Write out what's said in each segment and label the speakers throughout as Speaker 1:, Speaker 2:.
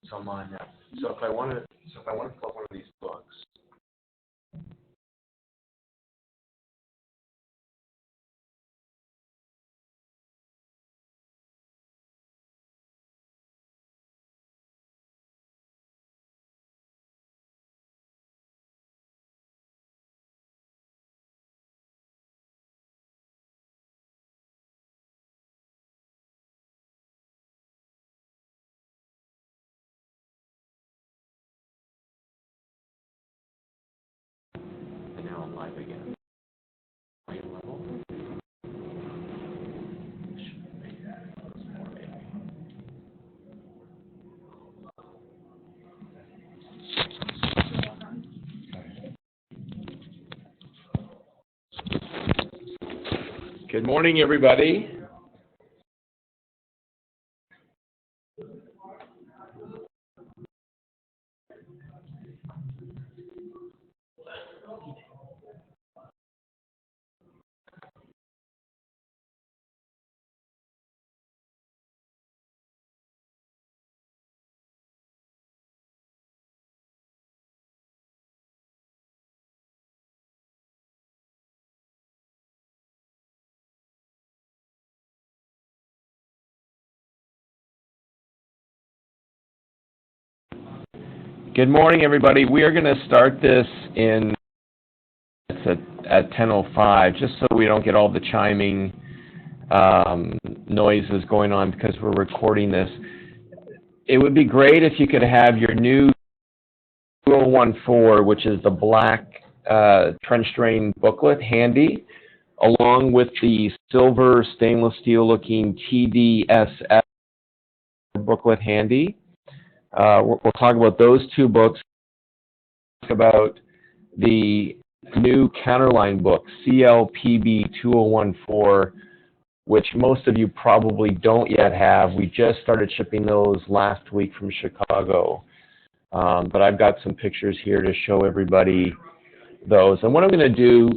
Speaker 1: So I'm on now. So if I want to pull up one of these books. And now I'm live again. Level. Good morning, everybody. Good morning, everybody. We are going to start this at 10:05, just so we don't get all the chiming noises going on because we're recording this. It would be great if you could have your new 2014, which is the black trench drain booklet, handy, along with the silver stainless steel looking TDSF booklet handy. We'll talk about those two books, talk about the new Counterline book, CLPB 2014, which most of you probably don't yet have. We just started shipping those last week from Chicago. But I've got some pictures here to show everybody those. And what I'm going to do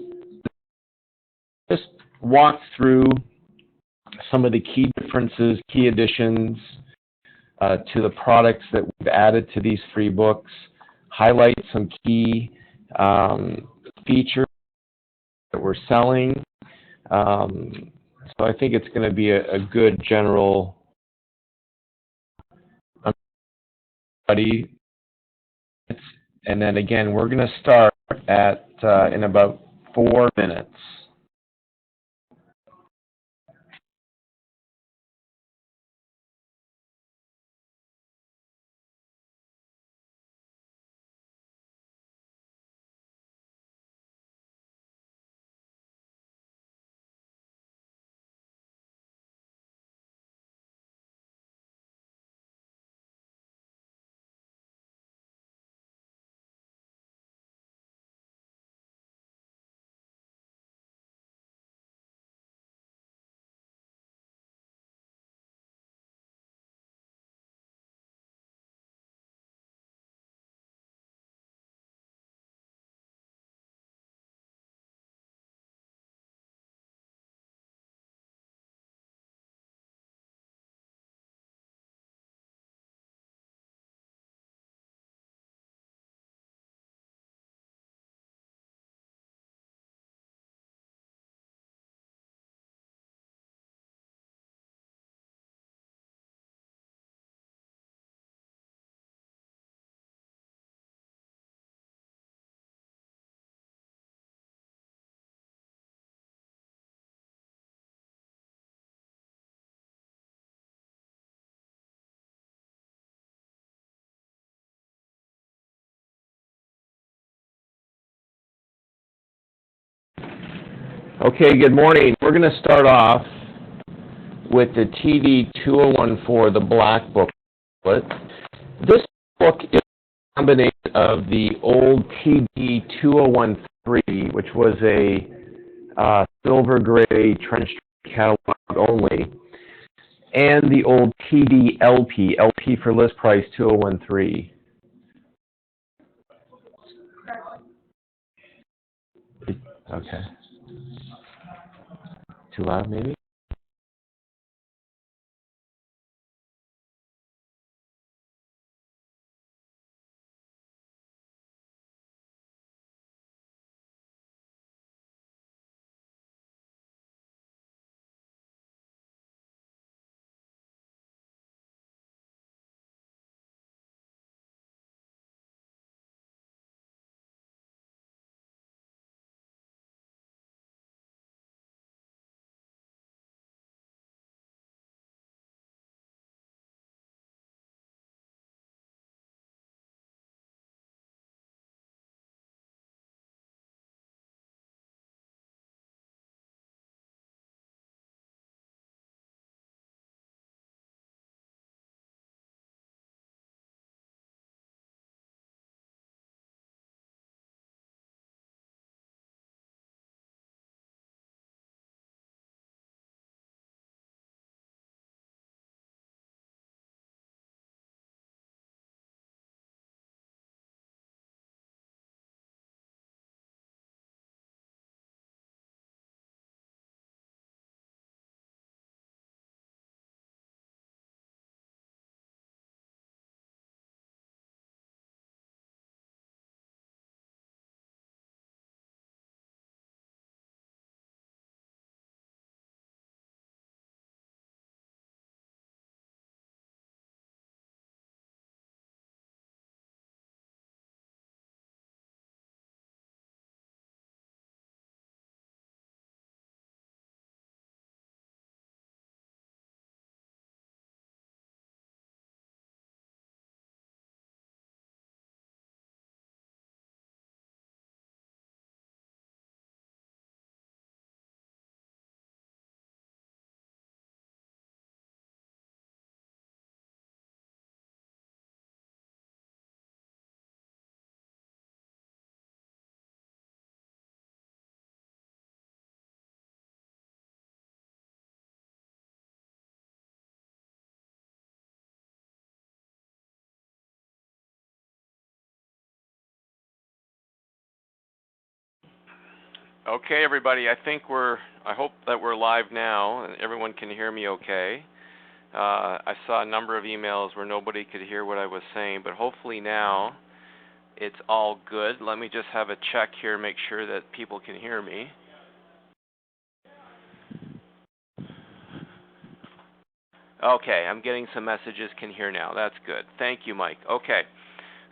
Speaker 1: is just walk through some of the key differences, key additions to the products that we've added to these three books, highlight some key features that we're selling. So I think it's going to be a good general study. And then again, we're going to start at in about 4 minutes. Okay, good morning. We're going to start off with the TD 2014, the black booklet. This book is a combination of the old TD 2013, which was a silver gray trench catalog only, and the old TD LP, LP for list price 2013. Okay. Too loud, maybe?
Speaker 2: Okay, everybody, I hope that we're live now and everyone can hear me okay. I saw a number of emails where nobody could hear what I was saying, but hopefully now it's all good. Let me just have a check here, make sure that people can hear me. Okay, I'm getting some messages, can hear now. That's good. Thank you, Mike. Okay,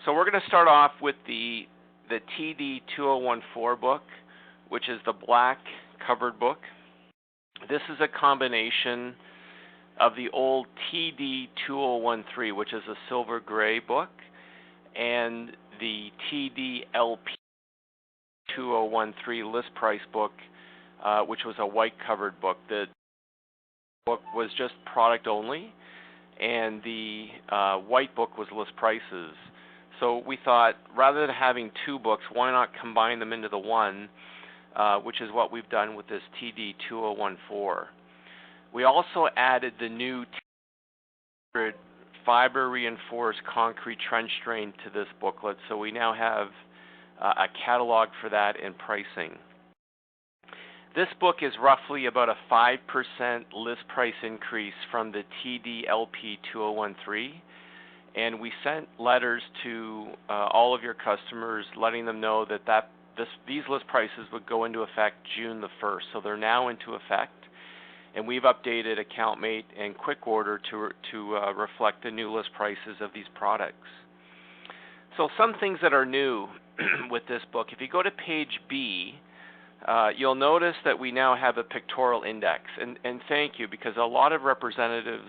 Speaker 2: so we're going to start off with the TD 2014 book, which is the black covered book. This is a combination of the old TD 2013, which is a silver gray book, and the TD LP 2013 list price book, which was a white covered book. The book was just product only, and the white book was list prices. So we thought, rather than having two books, why not combine them into the one, which is what we've done with this TD 2014. We also added the new fiber reinforced concrete trench drain to this booklet, so we now have a catalog for that and pricing. This book is roughly about a 5% list price increase from the TD LP 2013, and we sent letters to all of your customers letting them know that these list prices would go into effect June the 1st, so they're now into effect. And we've updated AccountMate and Quick Order to reflect the new list prices of these products. So some things that are new with this book. If you go to page B, you'll notice that we now have a pictorial index. And thank you, because a lot of representatives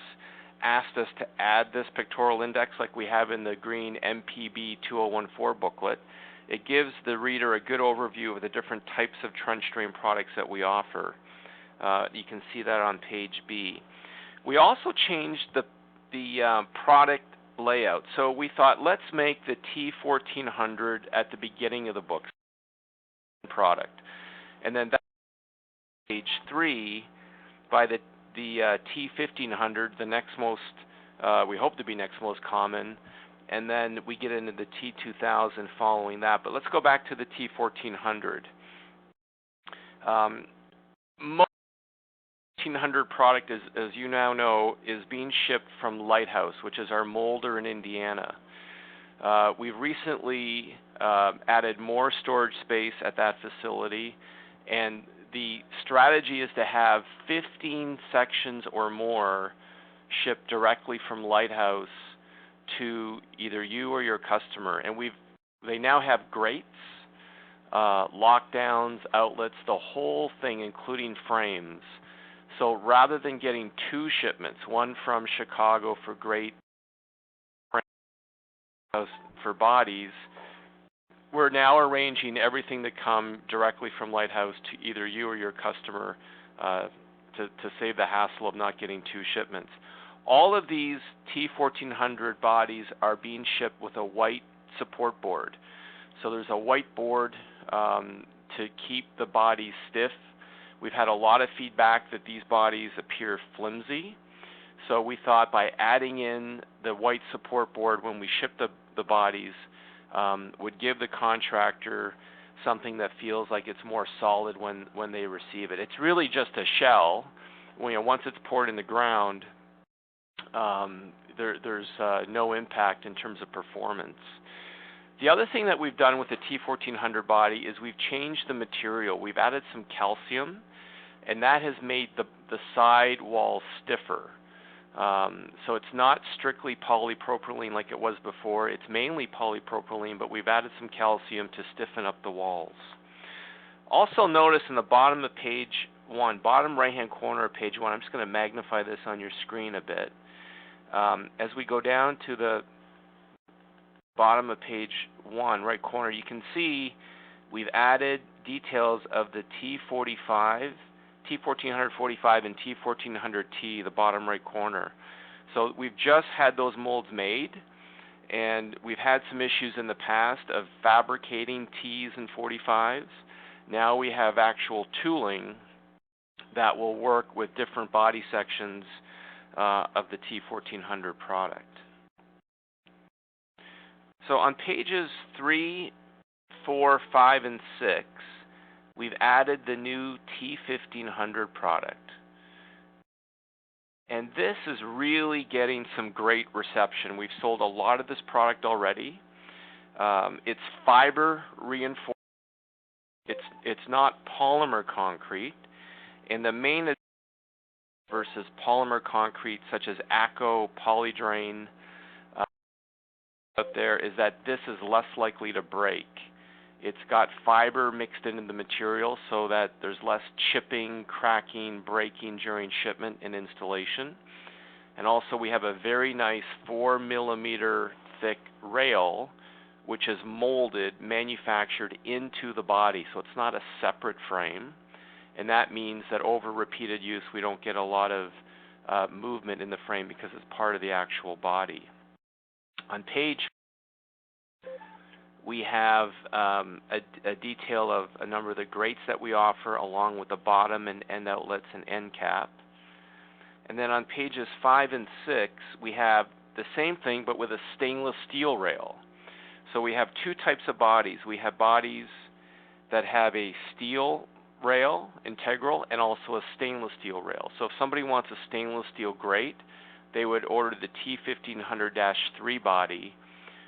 Speaker 2: asked us to add this pictorial index like we have in the green MPB 2014 booklet. It gives the reader a good overview of the different types of trench drain products that we offer. You can see that on page B. We also changed the product layout. So we thought, let's make the T1400 at the beginning of the book product. And then that page 3 by the T1500, the next most, we hope to be next most common. And then we get into the T2000 following that. But let's go back to the T1400. Most 1400 product, as you now know, is being shipped from Lighthouse, which is our molder in Indiana. We've recently added more storage space at that facility, and the strategy is to have 15 sections or more shipped directly from Lighthouse to either you or your customer. And they now have grates, lockdowns, outlets, the whole thing, including frames. So rather than getting two shipments, one from Chicago for grate, for bodies, we're now arranging everything to come directly from Lighthouse to either you or your customer to save the hassle of not getting two shipments. All of these T1400 bodies are being shipped with a white support board. So there's a white board to keep the bodies stiff. We've had a lot of feedback that these bodies appear flimsy. So we thought by adding in the white support board when we ship the bodies would give the contractor something that feels like it's more solid when they receive it. It's really just a shell. Once it's poured in the ground, there's no impact in terms of performance. The other thing that we've done with the T1400 body is we've changed the material. We've added some calcium, and that has made the side wall stiffer. So it's not strictly polypropylene like it was before. It's mainly polypropylene, but we've added some calcium to stiffen up the walls. Also notice in the bottom of page 1, bottom right-hand corner of page 1, I'm just going to magnify this on your screen a bit. As we go down to the bottom of page 1, right corner, you can see we've added details of the T45, T1445 and T1400T, the bottom right corner. So we've just had those molds made, and we've had some issues in the past of fabricating Ts and 45s. Now we have actual tooling that will work with different body sections of the T1400 product. So on pages 3, 4, 5, and 6, we've added the new T1500 product. And this is really getting some great reception. We've sold a lot of this product already. It's fiber reinforced. It's not polymer concrete. And the main versus polymer concrete such as Acco, Polydrain out there is that this is less likely to break. It's got fiber mixed into the material so that there's less chipping, cracking, breaking during shipment and installation. And also we have a very nice 4 millimeter thick rail which is molded, manufactured into the body, so it's not a separate frame. And that means that over repeated use we don't get a lot of movement in the frame because it's part of the actual body. On page we have a detail of a number of the grates that we offer along with the bottom and end outlets and end cap. And then on pages 5 and 6 we have the same thing but with a stainless steel rail. So we have two types of bodies. We have bodies that have a steel rail, integral, and also a stainless steel rail. So if somebody wants a stainless steel grate, they would order the T1500-3 body,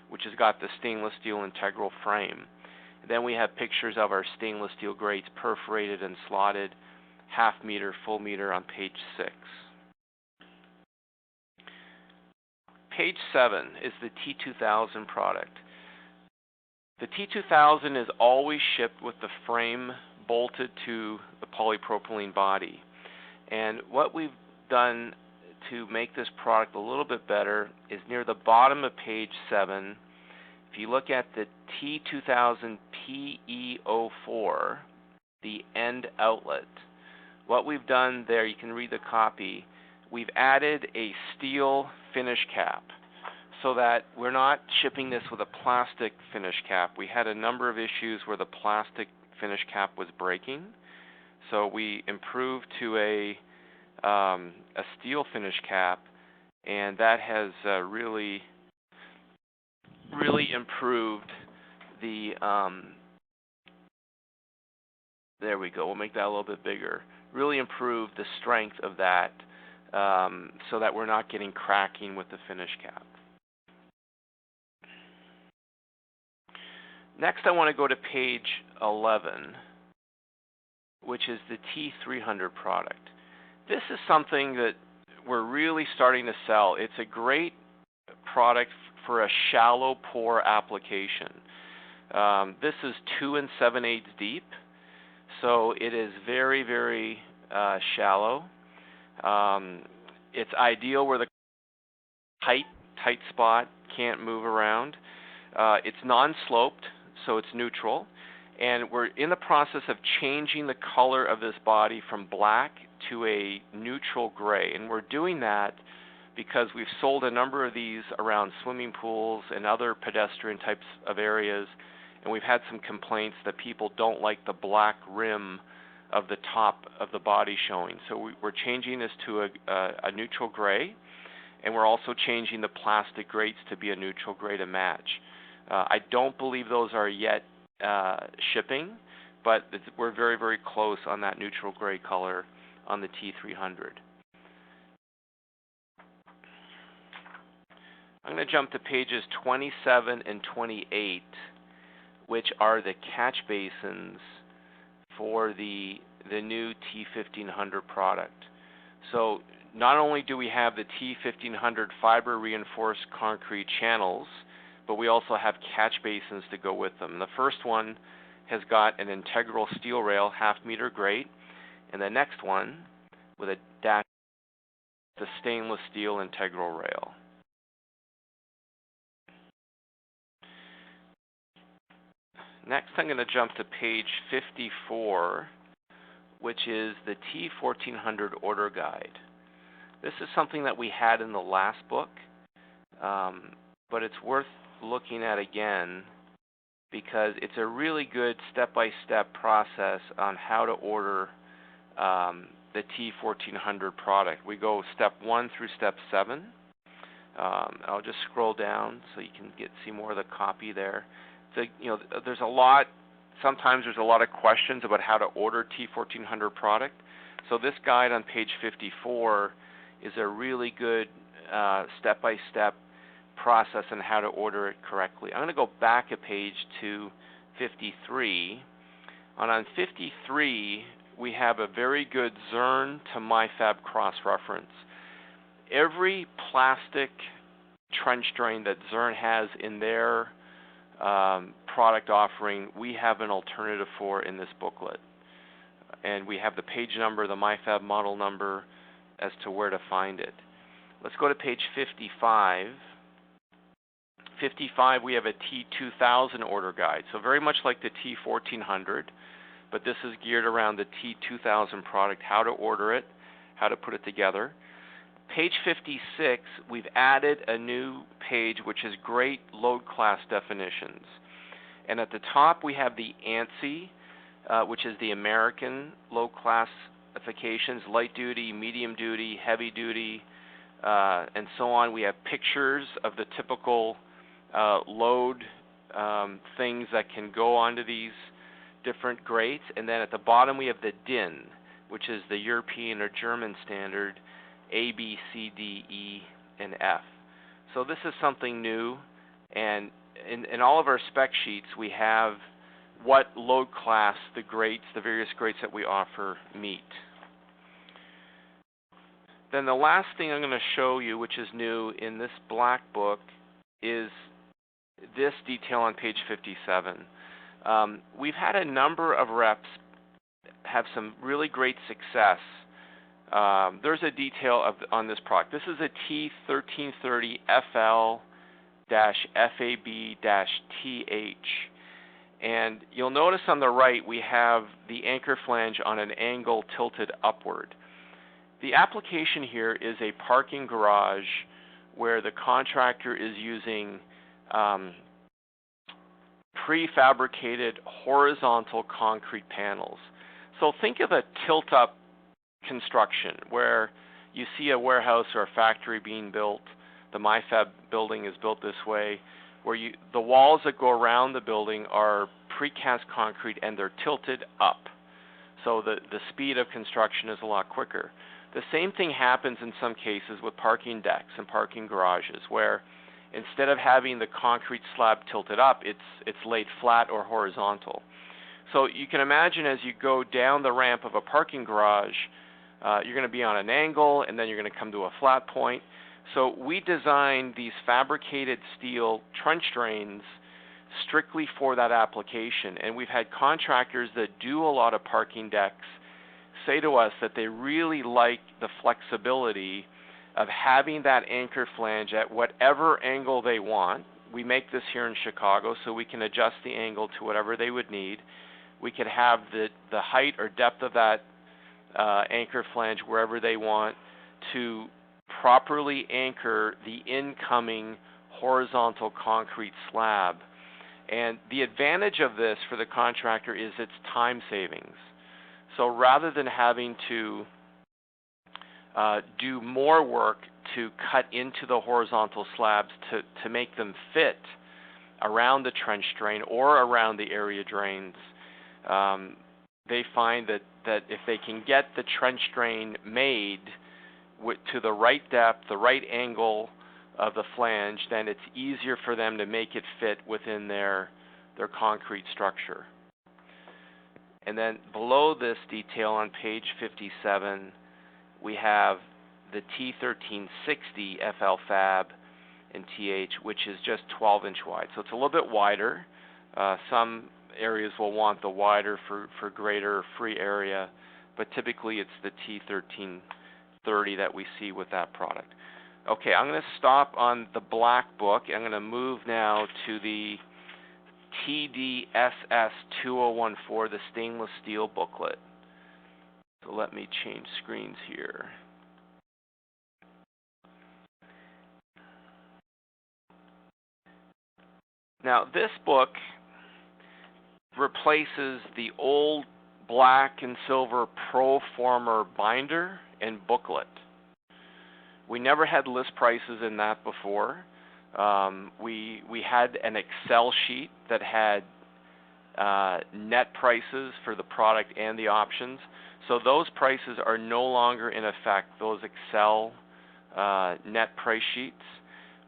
Speaker 2: which has got the stainless steel integral frame. Then we have pictures of our stainless steel grates perforated and slotted, half meter, full meter on page 6. Page 7 is the T2000 product. The T2000 is always shipped with the frame bolted to the polypropylene body. And what we've done to make this product a little bit better is near the bottom of page 7. If you look at the T2000 PE04, the end outlet, what we've done there, you can read the copy, we've added a steel finish cap so that we're not shipping this with a plastic finish cap. We had a number of issues where the plastic finish cap was breaking, so we improved to a steel finish cap, and that has really improved the there we go, we'll make that a little bit bigger, really improved the strength of that so that we're not getting cracking with the finish cap. Next I want to go to page 11, which is the T300 product. This is something that we're really starting to sell. It's a great product for a shallow pour application. This is 2 7/8 deep, so it is very, very shallow. It's ideal where the tight spot can't move around. It's non-sloped, so it's neutral, and we're in the process of changing the color of this body from black to a neutral gray, and we're doing that because we've sold a number of these around swimming pools and other pedestrian types of areas, and we've had some complaints that people don't like the black rim of the top of the body showing. So we're changing this to a neutral gray, and we're also changing the plastic grates to be a neutral gray to match. I don't believe those are yet shipping, but we're very, very close on that neutral gray color on the T300. I'm going to jump to pages 27 and 28, which are the catch basins for the new T1500 product. So not only do we have the T1500 fiber reinforced concrete channels, but we also have catch basins to go with them. The first one has got an integral steel rail, half meter grate, and the next one with a dash, the stainless steel integral rail. Next, I'm going to jump to page 54, which is the T1400 order guide. This is something that we had in the last book, but it's worth looking at again because it's a really good step-by-step process on how to order the T1400 product. We go step 1 through step 7. I'll just scroll down so you can see more of the copy there. There's a lot sometimes there's a lot of questions about how to order T1400 product. So this guide on page 54 is a really good step-by-step process on how to order it correctly. I'm going to go back a page to 53. And on 53, we have a very good Zurn to MIFAB cross-reference. Every plastic trench drain that Zurn has in their product offering, we have an alternative for in this booklet. And we have the page number, the MIFAB model number, as to where to find it. Let's go to page 55. 55, we have a T2000 order guide. So very much like the T1400, but this is geared around the T2000 product, how to order it, how to put it together. Page 56, we've added a new page which is great load class definitions. And at the top we have the ANSI, which is the American load classifications, light duty, medium duty, heavy duty, and so on. We have pictures of the typical load things that can go onto these different grades. And then at the bottom we have the DIN, which is the European or German standard, A, B, C, D, E, and F. So this is something new, and in all of our spec sheets we have what load class the grades, the various grades that we offer meet. Then the last thing I'm going to show you, which is new in this black book, is this detail on page 57. We've had a number of reps have some really great success. There's a detail on this product. This is a T1330 FL-FAB-TH. And you'll notice on the right we have the anchor flange on an angle tilted upward. The application here is a parking garage where the contractor is using prefabricated horizontal concrete panels. So think of a tilt-up construction where you see a warehouse or a factory being built. The MIFAB building is built this way, where the walls that go around the building are precast concrete and they're tilted up. So the speed of construction is a lot quicker. The same thing happens in some cases with parking decks and parking garages, where instead of having the concrete slab tilted up, it's laid flat or horizontal. So you can imagine as you go down the ramp of a parking garage, you're going to be on an angle and then you're going to come to a flat point. So we designed these fabricated steel trench drains strictly for that application, and we've had contractors that do a lot of parking decks say to us that they really like the flexibility of having that anchor flange at whatever angle they want. We make this here in Chicago, so we can adjust the angle to whatever they would need. We could have the height or depth of that anchor flange wherever they want to properly anchor the incoming horizontal concrete slab. And the advantage of this for the contractor is its time savings. So rather than having to do more work to cut into the horizontal slabs to make them fit around the trench drain or around the area drains, they find that if they can get the trench drain made to the right depth, the right angle of the flange, then it's easier for them to make it fit within their concrete structure. And then below this detail on page 57, we have the T1360 FL-FAB and TH, which is just 12-inch wide. So it's a little bit wider. Some areas will want the wider for greater free area, but typically it's the T1330 that we see with that product. Okay, I'm going to stop on the black book. I'm going to move now to the TDSS2014, the stainless steel booklet. So let me change screens here. Now this book replaces the old black and silver Proformer binder and booklet. We never had list prices in that before. We had an Excel sheet that had net prices for the product and the options. So those prices are no longer in effect, those Excel net price sheets.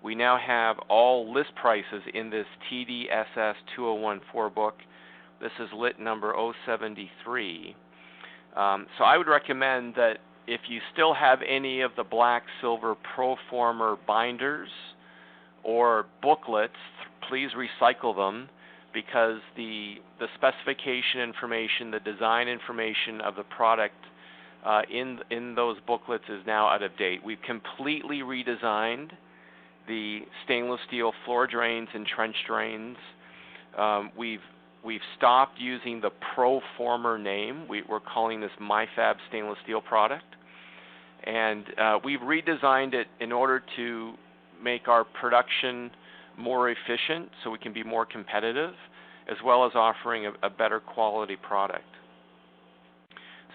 Speaker 2: We now have all list prices in this TDSS 2014 book. This is lit number 073. So I would recommend that if you still have any of the black silver Proformer binders or booklets, please recycle them, because the specification information, the design information of the product in those booklets is now out of date. We've completely redesigned the stainless steel floor drains and trench drains. We've stopped using the Proformer name. We're calling this MIFAB stainless steel product. And we've redesigned it in order to make our production more efficient so we can be more competitive, as well as offering a better quality product.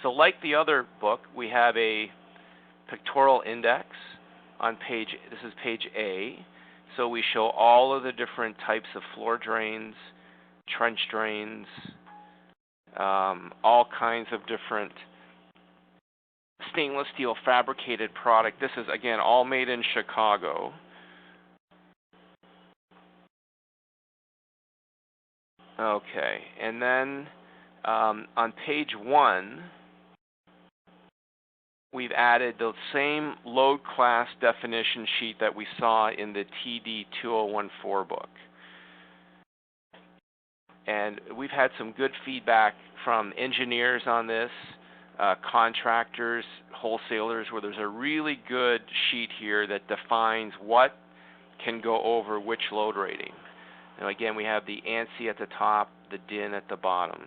Speaker 2: So like the other book, we have a pictorial index on page, this is page A. So we show all of the different types of floor drains, trench drains, all kinds of different stainless steel fabricated product. This is, again, all made in Chicago. Okay, and then on page 1, we've added the same load class definition sheet that we saw in the TD 2014 book. And we've had some good feedback from engineers on this, contractors, wholesalers, where there's a really good sheet here that defines what can go over which load rating. Now again, we have the ANSI at the top, the DIN at the bottom.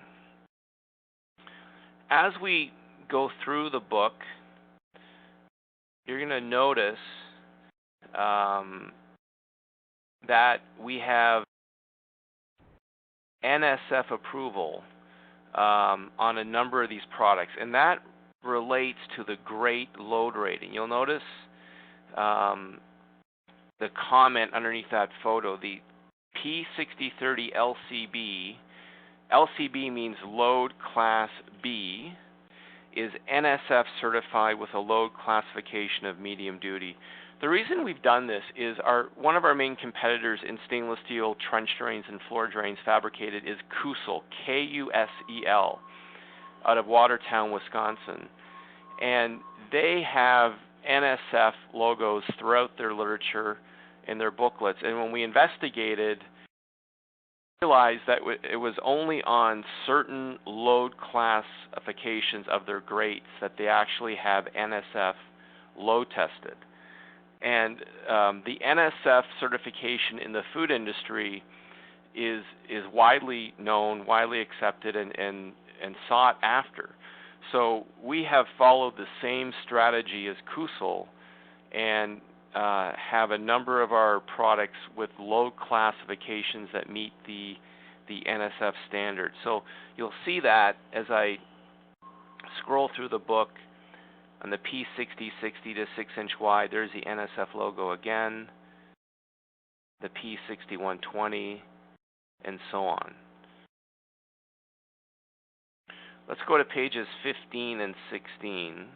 Speaker 2: As we go through the book, you're going to notice that we have NSF approval on a number of these products, and that relates to the great load rating. You'll notice the comment underneath that photo, the P6030 LCB. LCB means load class B, is NSF certified with a load classification of medium duty. The reason we've done this is one of our main competitors in stainless steel trench drains and floor drains fabricated is Kusel, K-U-S-E-L, out of Watertown, Wisconsin. And they have NSF logos throughout their literature and their booklets. And when we investigated, we realized that it was only on certain load classifications of their grates that they actually have NSF load tested. And the NSF certification in the food industry is widely known, widely accepted, and sought after. So we have followed the same strategy as Kusel and have a number of our products with load classifications that meet the NSF standard. So you'll see that as I scroll through the book. On the P6060 to 6-inch wide, there's the NSF logo again, the P6120, and so on. Let's go to pages 15 and 16.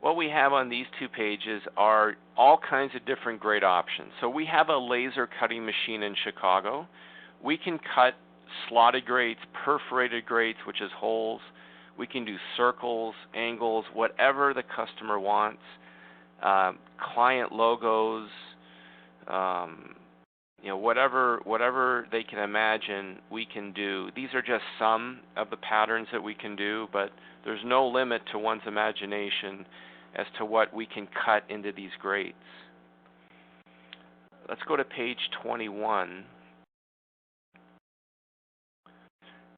Speaker 2: What we have on these two pages are all kinds of different grade options. So we have a laser cutting machine in Chicago. We can cut slotted grates, perforated grates, which is holes. We can do circles, angles, whatever the customer wants. Client logos, whatever they can imagine, we can do. These are just some of the patterns that we can do, but there's no limit to one's imagination as to what we can cut into these grates. Let's go to page 21.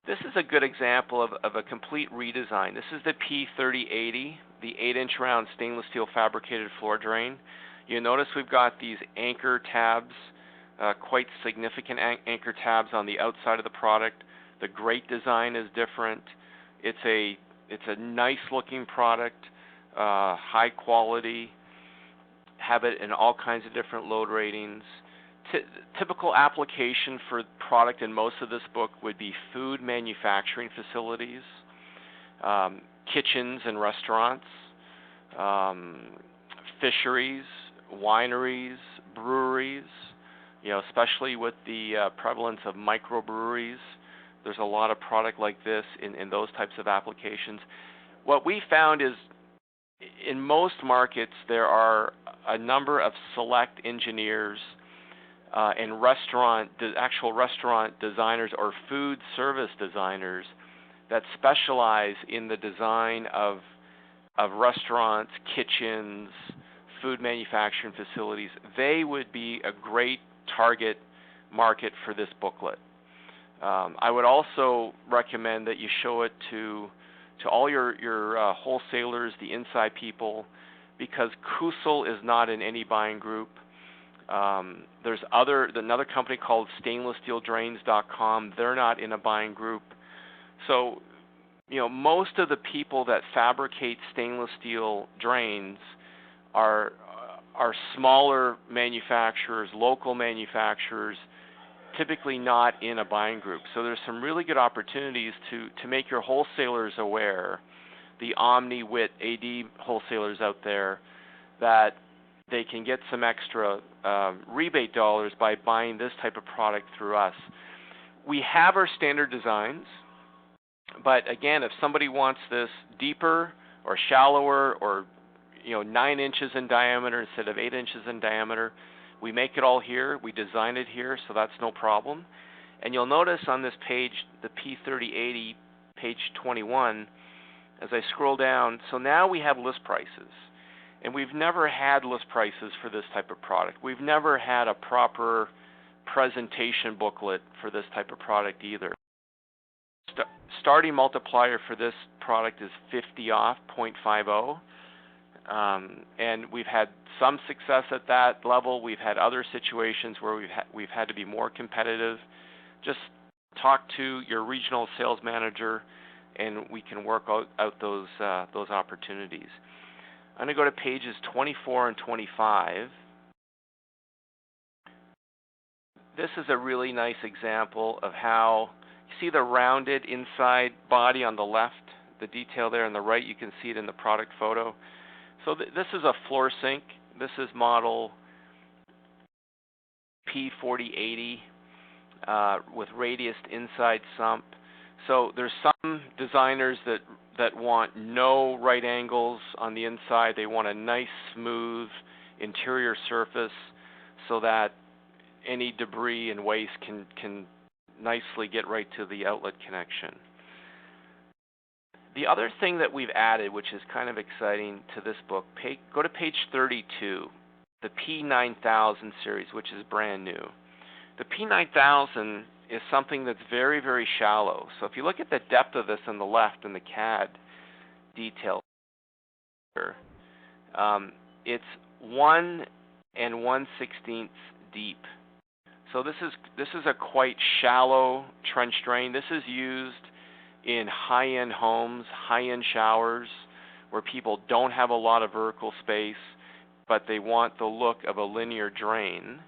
Speaker 2: This is a good example of a complete redesign. This is the P3080, the 8-inch round stainless steel fabricated floor drain. You'll notice we've got these anchor tabs, quite significant anchor tabs on the outside of the product. The grate design is different. It's a nice looking product, high quality, have it in all kinds of different load ratings. Typical application for product in most of this book would be food manufacturing facilities, kitchens and restaurants, fisheries, wineries, breweries, especially with the prevalence of microbreweries. There's a lot of product like this in those types of applications. What we found is in most markets there are a number of select engineers and actual restaurant designers or food service designers that specialize in the design of restaurants, kitchens, food manufacturing facilities. They would be a great target market for this booklet. I would also recommend that you show it to all your wholesalers, the inside people, because Kusel is not in any buying group. There's another company called StainlessSteelDrains.com. They're not in a buying group. So, most of the people that fabricate stainless steel drains are smaller manufacturers, local manufacturers, typically not in a buying group. So there's some really good opportunities to make your wholesalers aware, the Omni, WIT, AD wholesalers out there, that they can get some extra rebate dollars by buying this type of product through us. We have our standard designs, but again, if somebody wants this deeper or shallower or 9 inches in diameter instead of 8 inches in diameter, we make it all here. We design it here, so that's no problem. And you'll notice on this page, the P3080, page 21, as I scroll down, so now we have list prices. And we've never had list prices for this type of product. We've never had a proper presentation booklet for this type of product either. Starting multiplier for this product is 50 off, 0.50. And we've had some success at that level. We've had other situations where we've had to be more competitive. Just talk to your regional sales manager, and we can work out those opportunities. I'm going to go to pages 24 and 25. This is a really nice example of how you see the rounded inside body on the left, the detail there on the right. You can see it in the product photo. So this is a floor sink. This is model P4080 with radiused inside sump. So there's some designers that want no right angles on the inside. They want a nice, smooth interior surface so that any debris and waste can nicely get right to the outlet connection. The other thing that we've added, which is kind of exciting to this book, go to page 32, the P9000 series, which is brand new. The P9000 is something that's very, very shallow. So if you look at the depth of this on the left in the CAD detail here, it's 1 1/16 deep. So this is a quite shallow trench drain. This is used in high-end homes, high-end showers, where people don't have a lot of vertical space, but they want the look of a linear drain.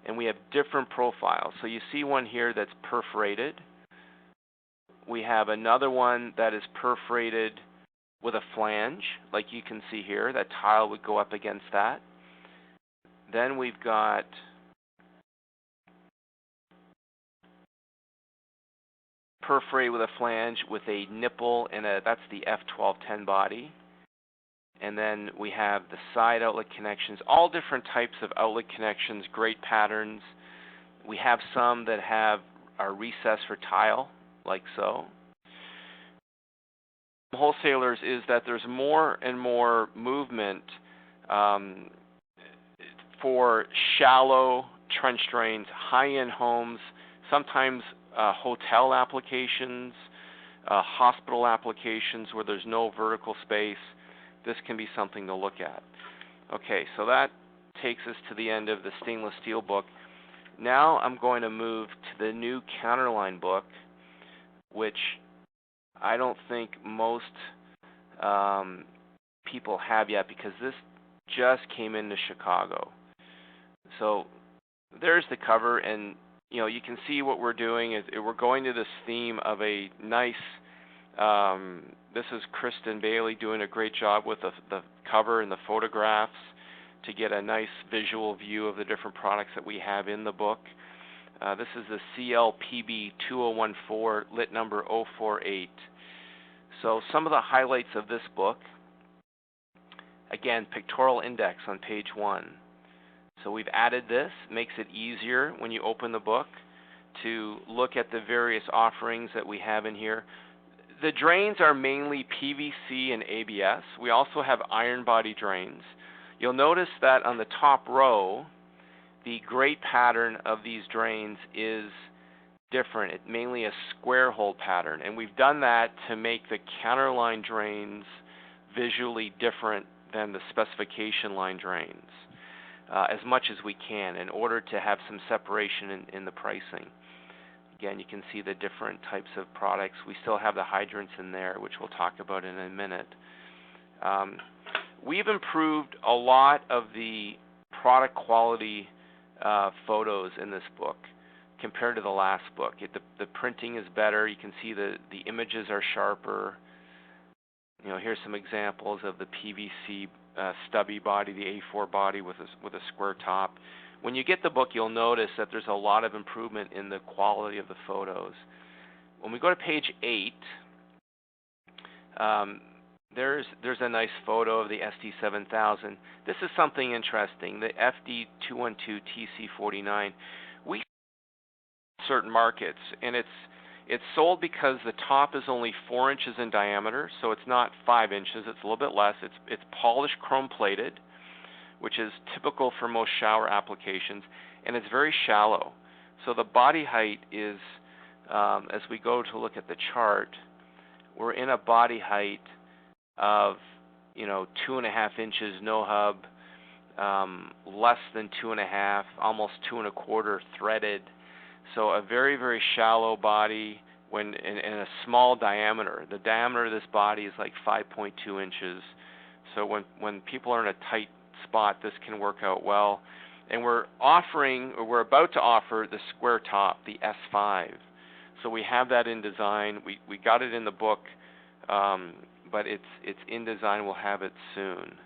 Speaker 2: And we have different profiles. So you see one here that's perforated. We have another one that is perforated with a flange, like you can see here. That tile would go up against that. Then we've got perforated with a flange with a nipple and that's the F1210 body. And then we have the side outlet connections, all different types of outlet connections, great patterns. We have some that are recessed for tile, like so. Wholesalers is that there's more and more movement for shallow trench drains, high-end homes, sometimes hotel applications, hospital applications where there's no vertical space. This can be something to look at. Okay, so that takes us to the end of the stainless steel book. Now I'm going to move to the new Counterline book, which I don't think most people have yet, because this just came into Chicago. So there's the cover, and you can see what we're doing is we're going to this theme of a nice. This is Kristen Bailey doing a great job with the cover and the photographs to get a nice visual view of the different products that we have in the book. This is the CLPB 2014, lit number 048. So some of the highlights of this book, again, pictorial index on page 1. So we've added this, makes it easier when you open the book to look at the various offerings that we have in here. The drains are mainly PVC and ABS. We also have iron body drains. You'll notice that on the top row, the grate pattern of these drains is different. It's mainly a square hole pattern, and we've done that to make the counterline drains visually different than the specification line drains as much as we can in order to have some separation in the pricing. Again, you can see the different types of products. We still have the hydrants in there, which we'll talk about in a minute. We've improved a lot of the product quality photos in this book compared to the last book. The printing is better. You can see the images are sharper. Here's some examples of the PVC stubby body, the A4 body with a square top. When you get the book, you'll notice that there's a lot of improvement in the quality of the photos. When we go to page 8, there's a nice photo of the SD7000. This is something interesting. The FD212 TC49. We see certain markets, and it's sold because the top is only 4 inches in diameter, so it's not 5 inches. It's a little bit less. It's polished chrome plated, which is typical for most shower applications, and it's very shallow. So the body height is, as we go to look at the chart, we're in a body height of 2.5 inches no hub, less than 2.5, almost 2.25 threaded. So a very, very shallow body when in a small diameter. The diameter of this body is like 5.2 inches. So when people are in a tight spot, this can work out well. And we're about to offer the square top, the S5. So we have that in design. We got it in the book, but it's in design. We'll have it soon.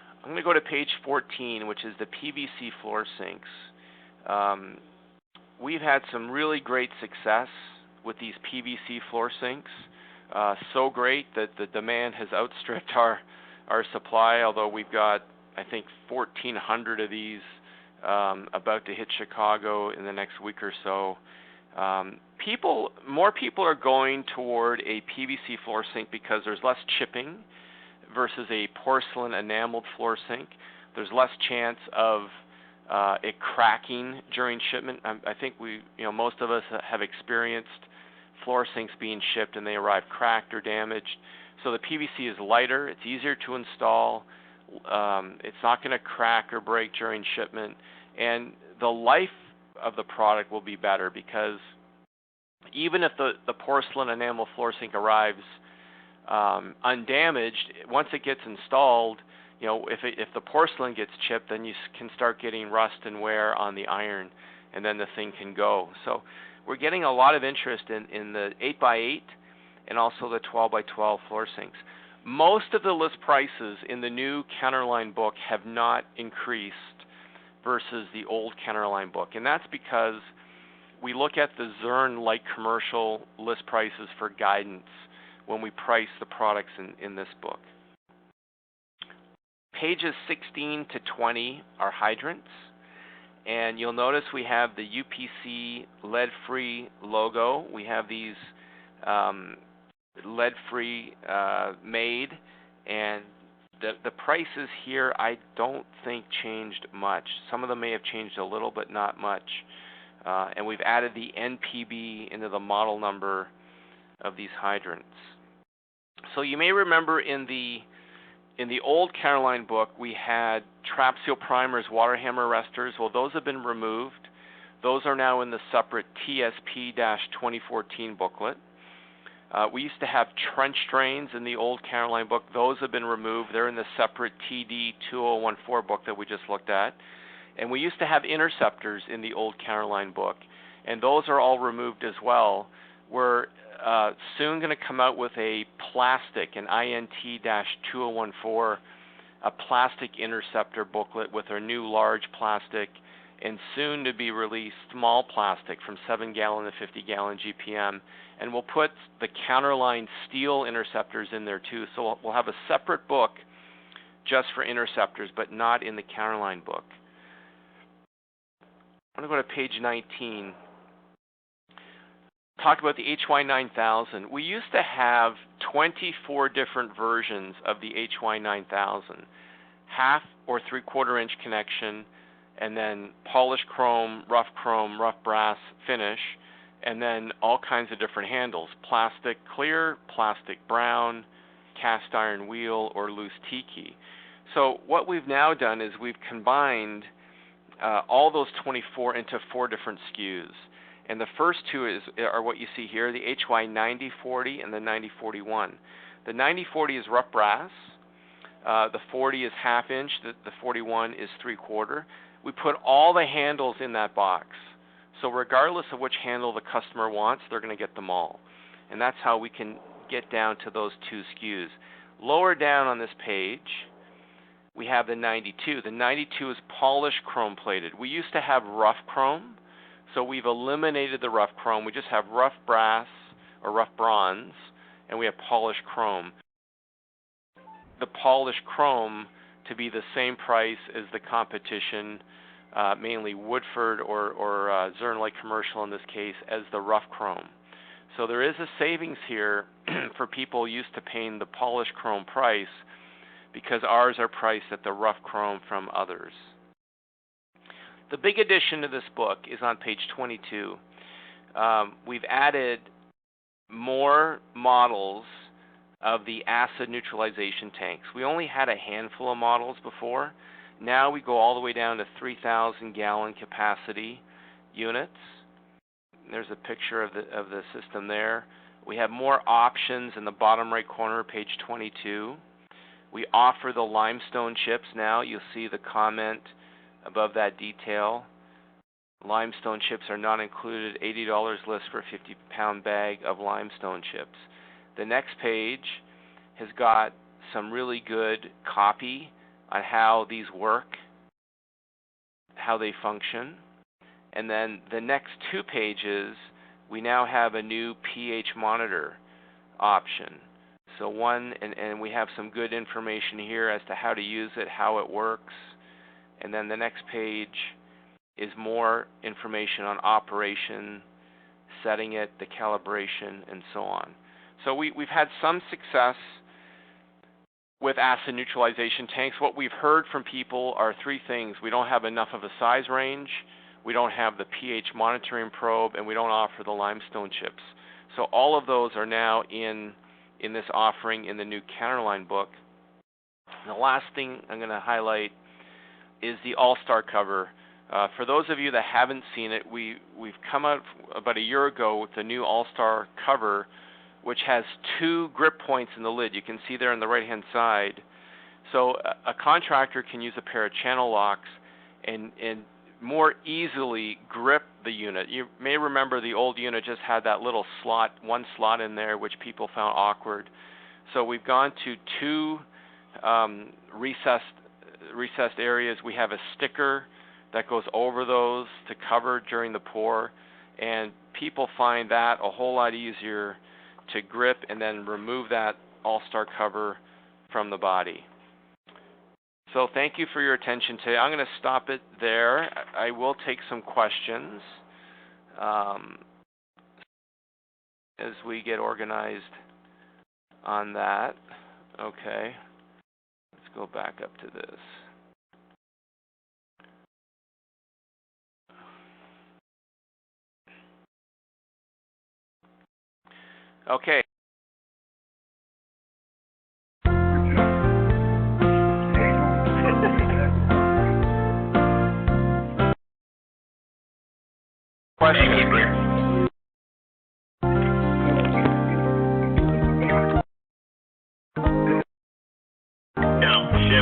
Speaker 2: I'm going to go to page 14, which is the PVC floor sinks. We've had some really great success with these PVC floor sinks. So great that the demand has outstripped our supply, although we've got, I think, 1,400 of these about to hit Chicago in the next week or so. More people are going toward a PVC floor sink because there's less chipping versus a porcelain enameled floor sink. There's less chance of it cracking during shipment. I think most of us have experienced floor sinks being shipped and they arrive cracked or damaged. So the PVC is lighter, it's easier to install, it's not going to crack or break during shipment, and the life of the product will be better because even if the porcelain enamel floor sink arrives undamaged, once it gets installed, if the porcelain gets chipped, then you can start getting rust and wear on the iron, and then the thing can go. So we're getting a lot of interest in the 8x8 and also the 12x12 floor sinks. Most of the list prices in the new Counterline book have not increased versus the old Counterline book, and that's because we look at the Zurn light commercial list prices for guidance when we price the products in this book. Pages 16 to 20 are hydrants, and you'll notice we have the UPC lead-free logo. We have these lead-free made, and the prices here I don't think changed much. Some of them may have changed a little, but not much. And we've added the NPB into the model number of these hydrants. So you may remember in the old Counterline book we had trap seal primers, water hammer arresters. Well, those have been removed. Those are now in the separate TSP-2014 booklet. We used to have trench drains in the old Counterline book. Those have been removed. They're in the separate TD 2014 book that we just looked at. And we used to have interceptors in the old Counterline book, and those are all removed as well. We're soon going to come out with a plastic, an INT-2014, a plastic interceptor booklet with our new large plastic, and soon to be released small plastic from 7-gallon to 50-gallon GPM. And we'll put the Counterline steel interceptors in there too. So we'll have a separate book just for interceptors, but not in the Counterline book. I'm going to go to page 19. Talk about the HY9000. We used to have 24 different versions of the HY9000. Half or 3/4 inch connection, and then polished chrome, rough brass finish, and then all kinds of different handles. Plastic clear, plastic brown, cast iron wheel, or loose T-key. So what we've now done is we've combined all those 24 into 4 different SKUs. And the first two are what you see here, the HY9040 and the 9041. The 9040 is rough brass. The 40 is half inch. The 41 is 3/4. We put all the handles in that box. So regardless of which handle the customer wants, they're going to get them all. And that's how we can get down to those 2 SKUs. Lower down on this page, we have the 92. The 92 is polished chrome plated. We used to have rough chrome, so we've eliminated the rough chrome. We just have rough brass or rough bronze, and we have polished chrome. The polished chrome to be the same price as the competition, mainly Woodford or Zurn Light Commercial in this case, as the rough chrome. So there is a savings here for people used to paying the polished chrome price, because ours are priced at the rough chrome from others. The big addition to this book is on page 22. We've added more models of the acid neutralization tanks. We only had a handful of models before. Now we go all the way down to 3,000-gallon capacity units. There's a picture of the system there. We have more options in the bottom right corner, page 22. We offer the limestone chips now. You'll see the comment above that detail. Limestone chips are not included. $80 list for a 50-pound bag of limestone chips. The next page has got some really good copy on how these work, how they function. And then the next 2 pages, we now have a new pH monitor option. So and we have some good information here as to how to use it, how it works. And then the next page is more information on operation, setting it, the calibration, and so on. So we've had some success with acid neutralization tanks. What we've heard from people are 3 things. We don't have enough of a size range, we don't have the pH monitoring probe, and we don't offer the limestone chips. So all of those are now in this offering in the new Counterline book. And the last thing I'm going to highlight is the All-Star cover. For those of you that haven't seen it, we've come out about a year ago with the new All-Star cover, which has 2 grip points in the lid. You can see there on the right-hand side. So a contractor can use a pair of channel locks and more easily grip the unit. You may remember the old unit just had that little slot, 1 slot in there, which people found awkward. So we've gone to 2 recessed areas. We have a sticker that goes over those to cover during the pour, and people find that a whole lot easier to grip and then remove that All-Star cover from the body. So thank you for your attention today. I'm going to stop it there. I will take some questions as we get organized on that. Okay, let's go back up to this. Okay. Question here. I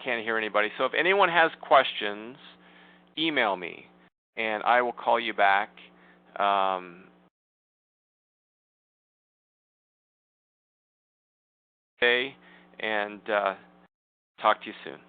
Speaker 2: can't hear anybody. So if anyone has questions, email me, and I will call you back. Okay, and talk to you soon.